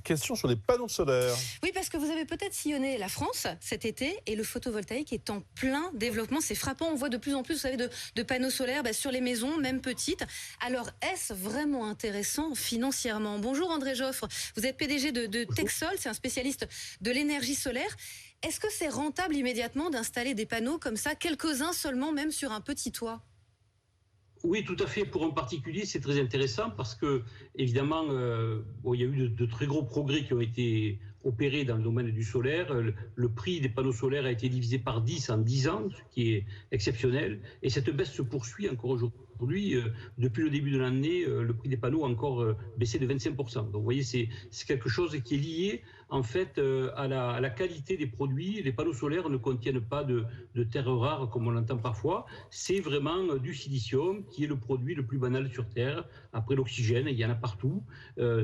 question sur les panneaux solaires. Oui, parce que vous avez peut-être sillonné la France cet été et le photovoltaïque est en plein développement. C'est frappant, on voit de plus en plus, vous savez, de panneaux solaires sur les maisons, même petites. Alors, est-ce vraiment intéressant financièrement? Bonjour André Joffre, vous êtes PDG de Texol, c'est un spécialiste de l'énergie solaire. Est-ce que c'est rentable immédiatement d'installer des panneaux comme ça, quelques-uns seulement, même sur un petit toit? Oui, tout à fait. Pour un particulier, c'est très intéressant parce que, évidemment, il y a eu de très gros progrès qui ont été opérés dans le domaine du solaire. Le prix des panneaux solaires a été divisé par 10 en 10 ans, ce qui est exceptionnel. Et cette baisse se poursuit encore aujourd'hui. Depuis le début de l'année, le prix des panneaux a encore baissé de 25%. Donc, vous voyez, c'est quelque chose qui est lié, en fait, à la qualité des produits. Les panneaux solaires ne contiennent pas de terres rares, comme on l'entend parfois. C'est vraiment du silicium, qui est le produit le plus banal sur Terre. Après l'oxygène, il y en a partout.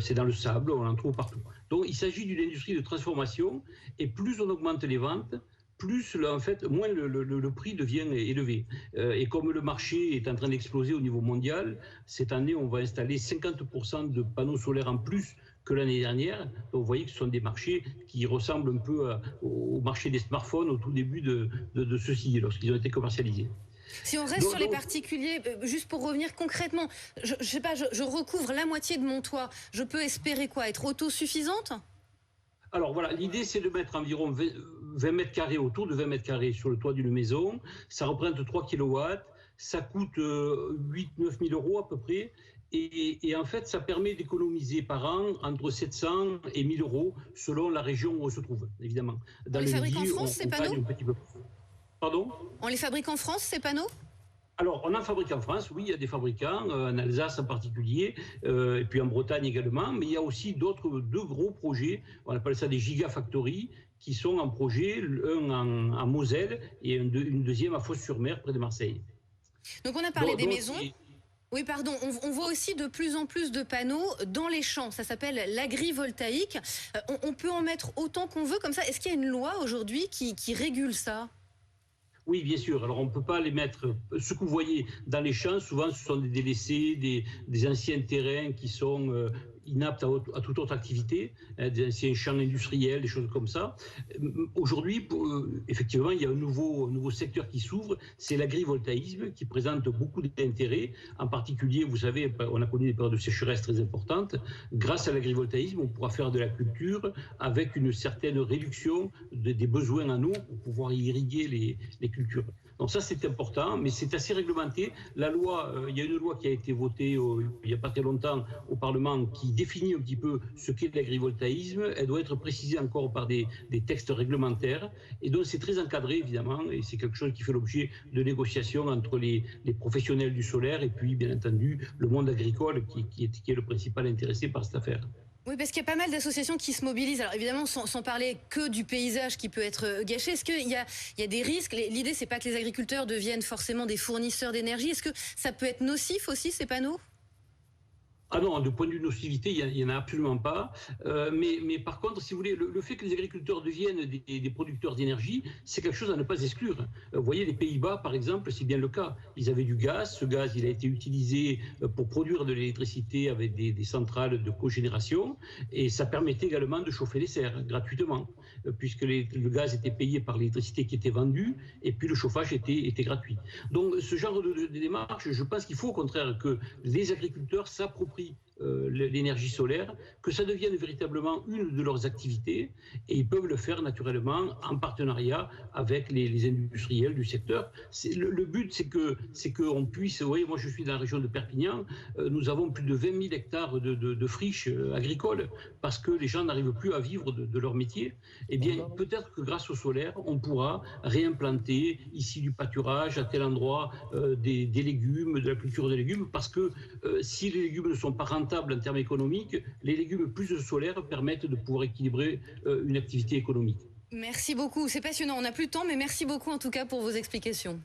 C'est dans le sable, on en trouve partout. Donc, il s'agit d'une industrie de transformation. Et plus on augmente les ventes, plus, en fait, moins le prix devient élevé. Et comme le marché est en train d'exploser au niveau mondial, cette année, on va installer 50% de panneaux solaires en plus que l'année dernière. Donc, vous voyez que ce sont des marchés qui ressemblent un peu au marché des smartphones au tout début de ceux-ci, lorsqu'ils ont été commercialisés. Si on reste sur les particuliers, juste pour revenir concrètement, je sais pas, je recouvre la moitié de mon toit, je peux espérer quoi? Être autosuffisante? Alors voilà, l'idée c'est de mettre environ 20 mètres carrés, autour de 20 mètres carrés sur le toit d'une maison. Ça représente 3 kilowatts, ça coûte 8-9 000 euros à peu près. Et en fait, ça permet d'économiser par an entre 700 et 1000 euros selon la région où on se trouve, évidemment. On les fabrique en France, ces panneaux? Pardon? On les fabrique en France, ces panneaux? Alors, on en fabrique en France, oui, il y a des fabricants, en Alsace en particulier, et puis en Bretagne également, mais il y a aussi deux gros projets, on appelle ça des gigafactories, qui sont en projet, un en Moselle et une deuxième à Fos-sur-Mer, près de Marseille. Donc on a parlé des maisons. Oui, pardon, on voit aussi de plus en plus de panneaux dans les champs. Ça s'appelle l'agrivoltaïque. On peut en mettre autant qu'on veut comme ça. Est-ce qu'il y a une loi aujourd'hui qui régule ça? Oui, bien sûr. Alors, on ne peut pas les mettre... Ce que vous voyez dans les champs, souvent, ce sont des délaissés, des anciens terrains qui sont inaptes à toute autre activité, des anciens champs industriels, des choses comme ça. Aujourd'hui, effectivement, il y a un nouveau secteur qui s'ouvre, c'est l'agrivoltaïsme, qui présente beaucoup d'intérêts. En particulier, vous savez, on a connu des périodes de sécheresse très importantes. Grâce à l'agrivoltaïsme, on pourra faire de la culture avec une certaine réduction des besoins en eau pour pouvoir irriguer les cultures. Donc ça, c'est important, mais c'est assez réglementé. La loi, il y a une loi qui a été votée il n'y a pas très longtemps au Parlement qui définit un petit peu ce qu'est l'agrivoltaïsme. Elle doit être précisée encore par des textes réglementaires. Et donc, c'est très encadré, évidemment, et c'est quelque chose qui fait l'objet de négociations entre les professionnels du solaire et puis, bien entendu, le monde agricole qui est le principal intéressé par cette affaire. Oui, parce qu'il y a pas mal d'associations qui se mobilisent. Alors évidemment, sans parler que du paysage qui peut être gâché, est-ce qu'il y a des risques? L'idée, c'est pas que les agriculteurs deviennent forcément des fournisseurs d'énergie. Est-ce que ça peut être nocif aussi, ces panneaux? Ah non, de point de vue nocivité, il n'y en a absolument pas. Mais par contre, si vous voulez, le fait que les agriculteurs deviennent des producteurs d'énergie, c'est quelque chose à ne pas exclure. Vous voyez, les Pays-Bas, par exemple, c'est bien le cas. Ils avaient du gaz. Ce gaz, il a été utilisé pour produire de l'électricité avec des centrales de cogénération. Et ça permettait également de chauffer les serres gratuitement, puisque le gaz était payé par l'électricité qui était vendue, et puis le chauffage était gratuit. Donc, ce genre de démarche, je pense qu'il faut au contraire que les agriculteurs s'approprient l'énergie solaire, que ça devienne véritablement une de leurs activités, et ils peuvent le faire naturellement en partenariat avec les industriels du secteur. Le but, c'est qu'on puisse... Vous voyez, moi je suis dans la région de Perpignan, nous avons plus de 20 000 hectares de friches agricoles, parce que les gens n'arrivent plus à vivre de leur métier. Eh bien, peut-être que grâce au solaire, on pourra réimplanter ici du pâturage, à tel endroit, des légumes, de la culture des légumes, parce que si les légumes ne sont pas rentables en termes économiques, les légumes plus solaires permettent de pouvoir équilibrer une activité économique. Merci beaucoup, c'est passionnant. On n'a plus de temps, mais merci beaucoup en tout cas pour vos explications.